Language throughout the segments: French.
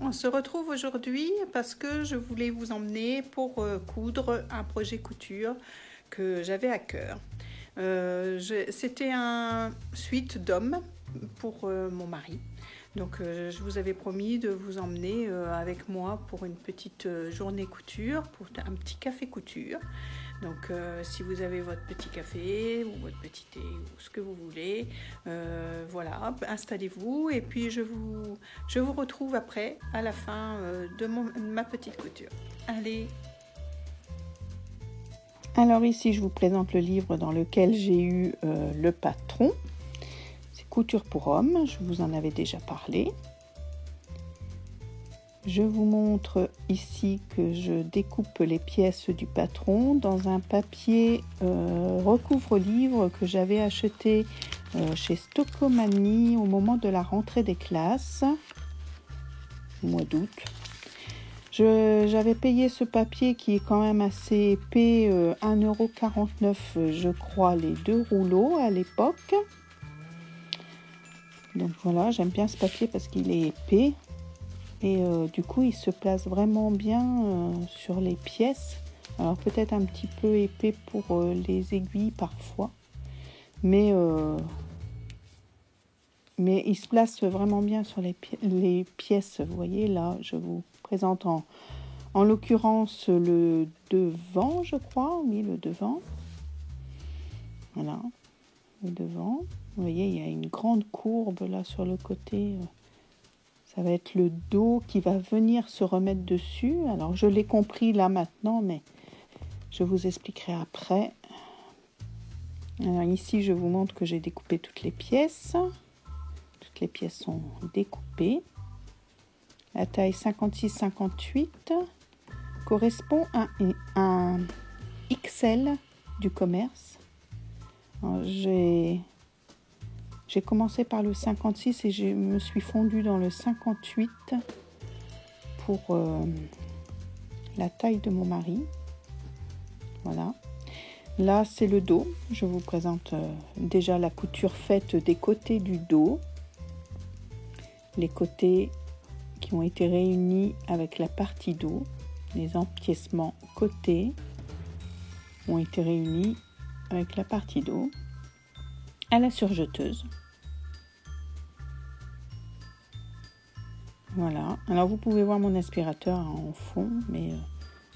on se retrouve aujourd'hui parce que je voulais vous emmener pour coudre un projet couture que j'avais à cœur. C'était un suite d'hommes pour mon mari. Donc je vous avais promis de vous emmener avec moi pour une petite journée couture, pour un petit café couture. Donc si vous avez votre petit café ou votre petit thé ou ce que vous voulez, voilà, installez-vous et puis je vous retrouve après à la fin de ma petite couture. Allez. Alors ici je vous présente le livre dans lequel j'ai eu le patron. C'est Couture pour hommes, je vous en avais déjà parlé. Je vous montre ici que je découpe les pièces du patron dans un papier recouvre-livre que j'avais acheté chez Stocomanie au moment de la rentrée des classes, au mois d'août. J'avais payé ce papier qui est quand même assez épais, 1,49 €, je crois, les 2 rouleaux à l'époque. Donc voilà, j'aime bien ce papier parce qu'il est épais. Et du coup, il se place vraiment bien sur les pièces. Alors peut-être un petit peu épais pour les aiguilles parfois. Mais il se place vraiment bien sur les pièces. Vous voyez, là, je vous présente en l'occurrence le devant, je crois. Oui, le devant. Voilà, le devant. Vous voyez, il y a une grande courbe là sur le côté. Ça va être le dos qui va venir se remettre dessus. Alors, je l'ai compris là maintenant, mais je vous expliquerai après. Alors, ici, je vous montre que j'ai découpé toutes les pièces. Toutes les pièces sont découpées. La taille 56-58 correspond à un XL du commerce. Alors, j'ai commencé par le 56 et je me suis fondue dans le 58 pour la taille de mon mari. Voilà. Là, c'est le dos. Je vous présente déjà la couture faite des côtés du dos. Les côtés qui ont été réunis avec la partie dos. Les empiècements côtés ont été réunis avec la partie dos à la surjeteuse. Voilà, alors vous pouvez voir mon aspirateur en fond, mais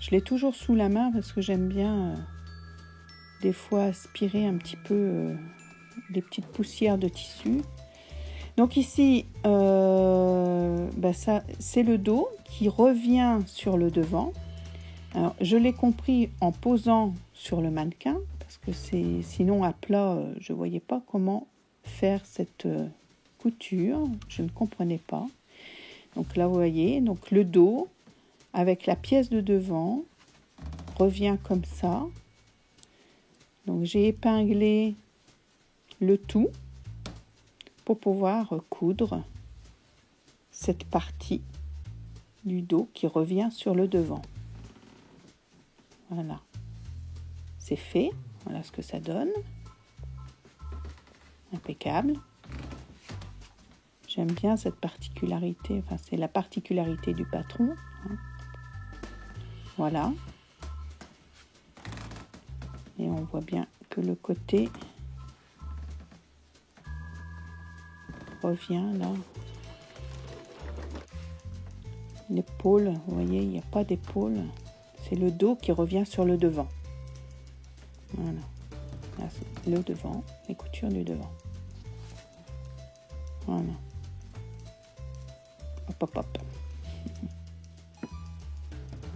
je l'ai toujours sous la main parce que j'aime bien des fois aspirer un petit peu les petites poussières de tissu. Donc ici, ça, c'est le dos qui revient sur le devant. Alors, je l'ai compris en posant sur le mannequin, parce que sinon à plat, je ne voyais pas comment faire cette couture, je ne comprenais pas. Donc là, vous voyez, donc le dos avec la pièce de devant revient comme ça. Donc j'ai épinglé le tout pour pouvoir coudre cette partie du dos qui revient sur le devant. Voilà, c'est fait. Voilà ce que ça donne. Impeccable. J'aime bien cette particularité, enfin c'est la particularité du patron. Hein. Voilà. Et on voit bien que le côté revient là. L'épaule, vous voyez, il n'y a pas d'épaule. C'est le dos qui revient sur le devant. Voilà. Là, c'est le devant, les coutures du devant. Voilà. Hop, hop, hop.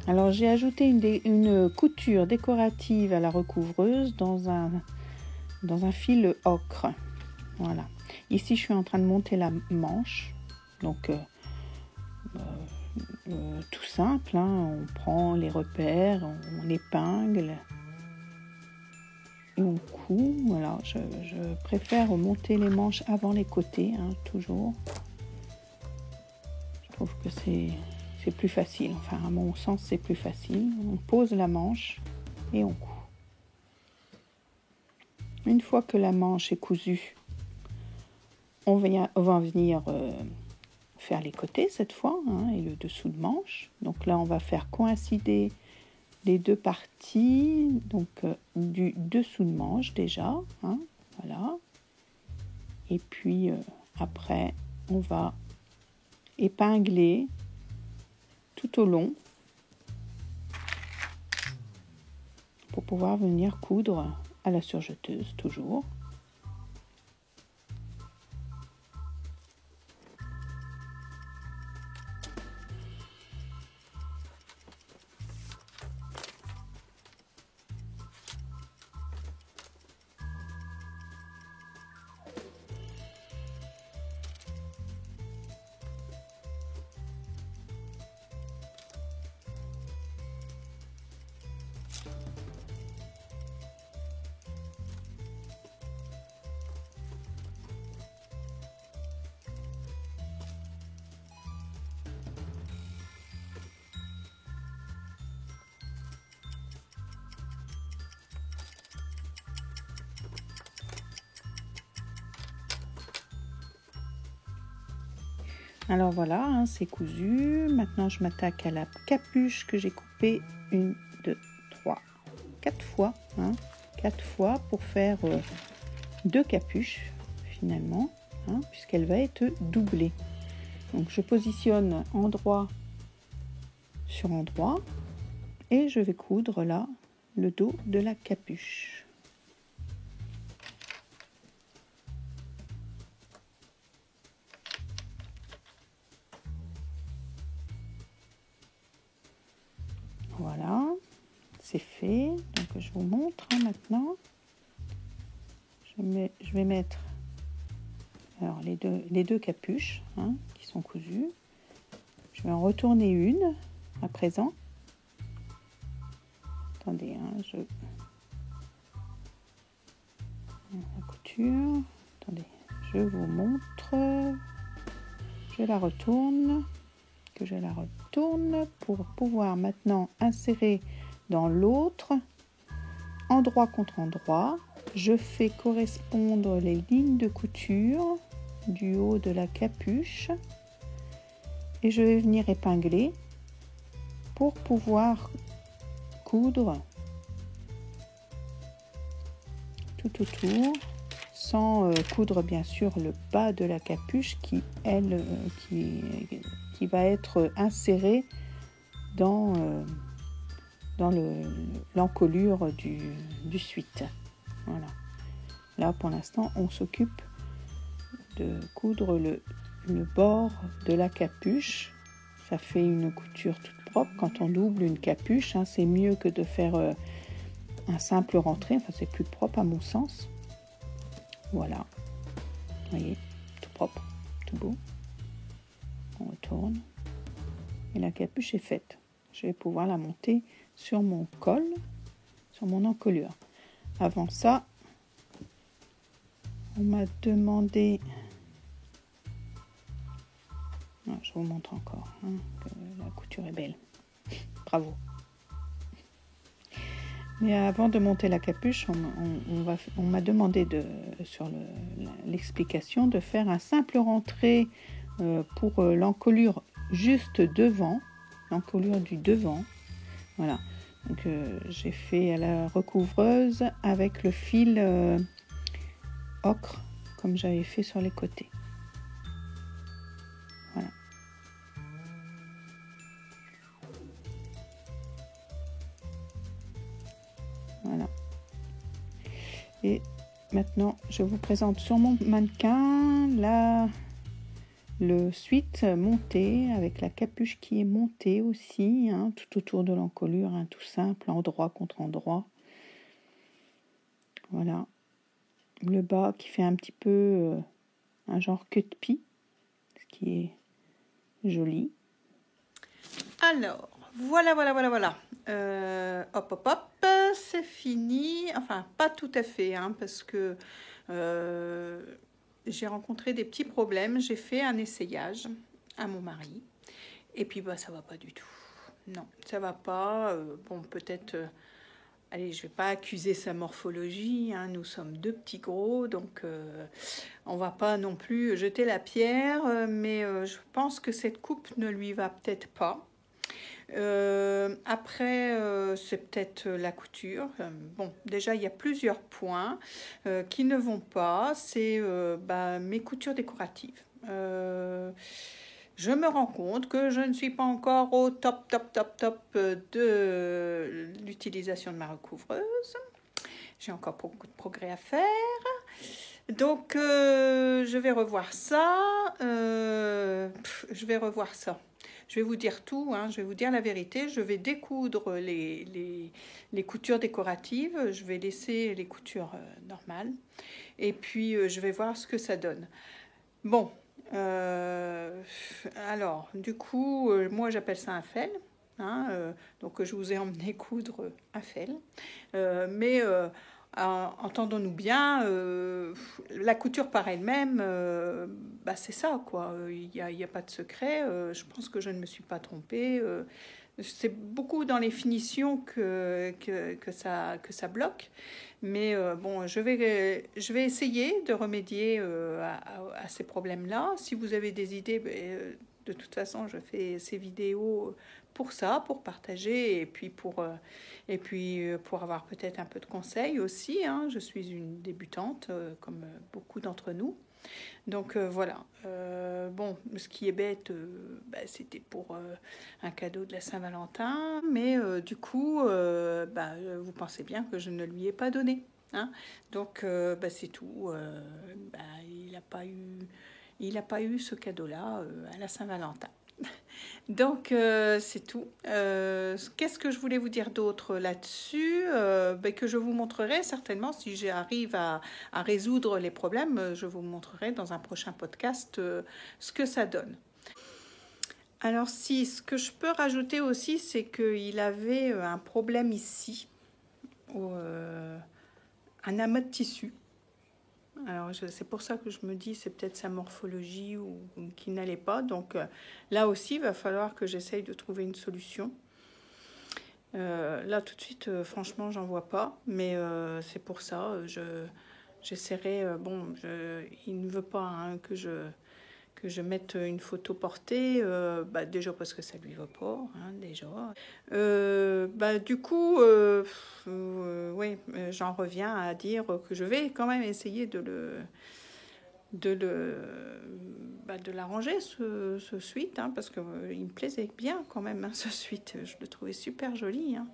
Alors, j'ai ajouté une couture décorative à la recouvreuse dans un fil ocre. Voilà. Ici, je suis en train de monter la manche. Donc, tout simple. Hein. On prend les repères, on épingle et on coud. Voilà. Je préfère monter les manches avant les côtés, hein, toujours. Je trouve que c'est plus facile. Enfin, à mon sens, c'est plus facile. On pose la manche et on coud. Une fois que la manche est cousue, on va venir faire les côtés cette fois, hein, et le dessous de manche. Donc là, on va faire coïncider les deux parties, donc du dessous de manche déjà, hein, voilà. Et puis après, on va épingler tout au long pour pouvoir venir coudre à la surjeteuse toujours. Alors voilà, hein, c'est cousu. Maintenant, je m'attaque à la capuche que j'ai coupée 1, 2, 3, 4 fois. Hein, 4 fois pour faire 2 capuches finalement, hein, puisqu'elle va être doublée. Donc je positionne endroit sur endroit et je vais coudre là le dos de la capuche. Voilà, c'est fait. Donc je vous montre maintenant. Je vais mettre alors les deux capuches, hein, qui sont cousues. Je vais en retourner une à présent. Attendez, hein, la couture. Attendez, je vous montre. Je la retourne. Que je la retourne pour pouvoir maintenant insérer dans l'autre, endroit contre endroit. Je fais correspondre les lignes de couture du haut de la capuche et je vais venir épingler pour pouvoir coudre tout autour, sans coudre bien sûr le bas de la capuche qui va être inséré dans l'encolure du suite. Voilà. Là pour l'instant on s'occupe de coudre le bord de la capuche. Ça fait une couture toute propre. Quand on double une capuche, hein, c'est mieux que de faire un simple rentré. Enfin c'est plus propre à mon sens. Voilà. Vous voyez, tout propre, tout beau. On retourne et la capuche est faite. Je vais pouvoir la monter sur mon col, sur mon encolure. Avant ça, on m'a demandé, je vous montre encore, hein, que la couture est belle. Bravo. Mais avant de monter la capuche, on m'a demandé sur l'explication de faire un simple rentré pour l'encolure juste devant, l'encolure du devant. Voilà. Donc j'ai fait à la recouvreuse avec le fil ocre comme j'avais fait sur les côtés. Voilà. Voilà. Et maintenant, je vous présente sur mon mannequin le suite monté avec la capuche qui est montée aussi, hein, tout autour de l'encolure, hein, tout simple, endroit contre endroit. Voilà. Le bas qui fait un petit peu un genre queue de pie, ce qui est joli. Alors, voilà. Hop, c'est fini. Enfin, pas tout à fait, hein, parce que j'ai rencontré des petits problèmes. J'ai fait un essayage à mon mari. Et puis, ça va pas du tout. Non, ça va pas. Bon, peut-être allez, je ne vais pas accuser sa morphologie, hein, nous sommes deux petits gros, donc on ne va pas non plus jeter la pierre, mais je pense que cette coupe ne lui va peut-être pas. Après, c'est peut-être la couture. Bon, déjà, il y a plusieurs points qui ne vont pas. C'est mes coutures décoratives. Je me rends compte que je ne suis pas encore au top de l'utilisation de ma recouvreuse. J'ai encore beaucoup de progrès à faire. Donc, je vais revoir ça. Je vais vous dire tout, hein, je vais vous dire la vérité. Je vais découdre les coutures décoratives. Je vais laisser les coutures normales. Et puis, je vais voir ce que ça donne. Bon, alors, du coup, moi, j'appelle ça un fell. Hein, donc, je vous ai emmené coudre un fell. Mais entendons-nous bien, la couture par elle-même, c'est ça, quoi. Il n'y a pas de secret. Je pense que je ne me suis pas trompée. C'est beaucoup dans les finitions que ça bloque. Mais bon, je vais essayer de remédier à ces problèmes-là. Si vous avez des idées, de toute façon, je fais ces vidéos pour ça, pour partager et puis pour avoir peut-être un peu de conseils aussi. Hein. Je suis une débutante, comme beaucoup d'entre nous. Donc voilà. Bon, ce qui est bête, c'était pour un cadeau de la Saint-Valentin, mais du coup, vous pensez bien que je ne lui ai pas donné. Hein. Donc c'est tout. Il n'a pas eu ce cadeau-là à la Saint-Valentin. Donc c'est tout. Qu'est-ce que je voulais vous dire d'autre là-dessus, que je vous montrerai certainement si j'arrive à résoudre les problèmes. Je vous montrerai dans un prochain podcast ce que ça donne. Alors si, ce que je peux rajouter aussi, c'est qu'il avait un problème ici, un amas de tissu. Alors c'est pour ça que je me dis c'est peut-être sa morphologie ou qui n'allait pas. Donc là aussi il va falloir que j'essaye de trouver une solution. Là tout de suite franchement j'en vois pas, mais c'est pour ça j'essaierai. Il ne veut pas hein, que je mette une photo portée, déjà parce que ça lui va pas, hein, déjà. Du coup, oui, j'en reviens à dire que je vais quand même essayer de l'arranger, ce sweat, hein, parce qu'il me plaisait bien quand même, hein, ce sweat. Je le trouvais super joli. Hein.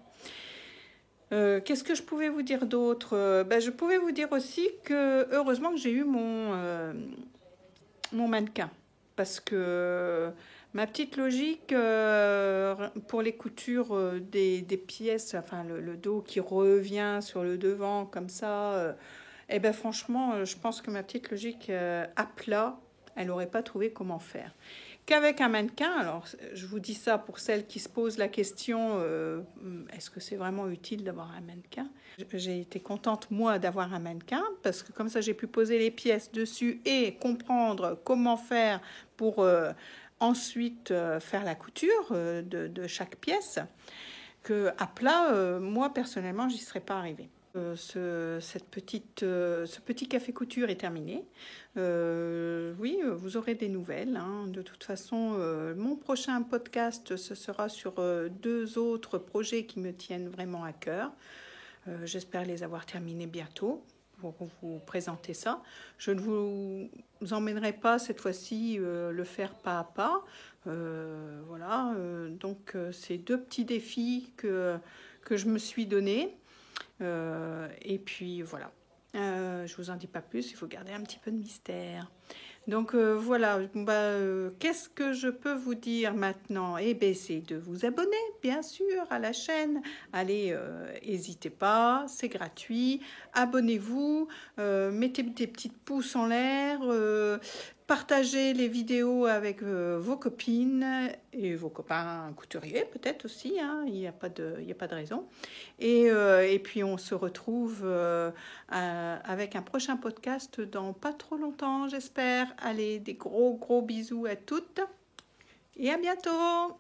Qu'est-ce que je pouvais vous dire d'autre? Je pouvais vous dire aussi que heureusement que j'ai eu mon mannequin. Parce que ma petite logique pour les coutures des pièces, enfin le dos qui revient sur le devant comme ça, franchement, je pense que ma petite logique à plat, elle n'aurait pas trouvé comment faire. Qu'avec un mannequin, alors je vous dis ça pour celles qui se posent la question, est-ce que c'est vraiment utile d'avoir un mannequin? J'ai été contente moi d'avoir un mannequin parce que comme ça j'ai pu poser les pièces dessus et comprendre comment faire pour ensuite faire la couture de chaque pièce, que à plat, moi personnellement j'y serais pas arrivée. Ce petit café couture est terminé. Oui, vous aurez des nouvelles. Hein. De toute façon, mon prochain podcast, ce sera sur 2 autres projets qui me tiennent vraiment à cœur. J'espère les avoir terminés bientôt pour vous présenter ça. Je ne vous emmènerai pas cette fois-ci le faire pas à pas. Voilà, donc c'est 2 petits défis que je me suis donné. Et puis voilà, je vous en dis pas plus, il faut garder un petit peu de mystère. Donc voilà, qu'est-ce que je peux vous dire maintenant? C'est de vous abonner, bien sûr, à la chaîne. Allez, n'hésitez pas, c'est gratuit. Abonnez-vous, mettez des petites pouces en l'air, partagez les vidéos avec vos copines et vos copains couturiers peut-être aussi, hein, il n'y a pas de raison. Et puis on se retrouve avec un prochain podcast dans pas trop longtemps, j'espère. Allez, des gros bisous à toutes et à bientôt.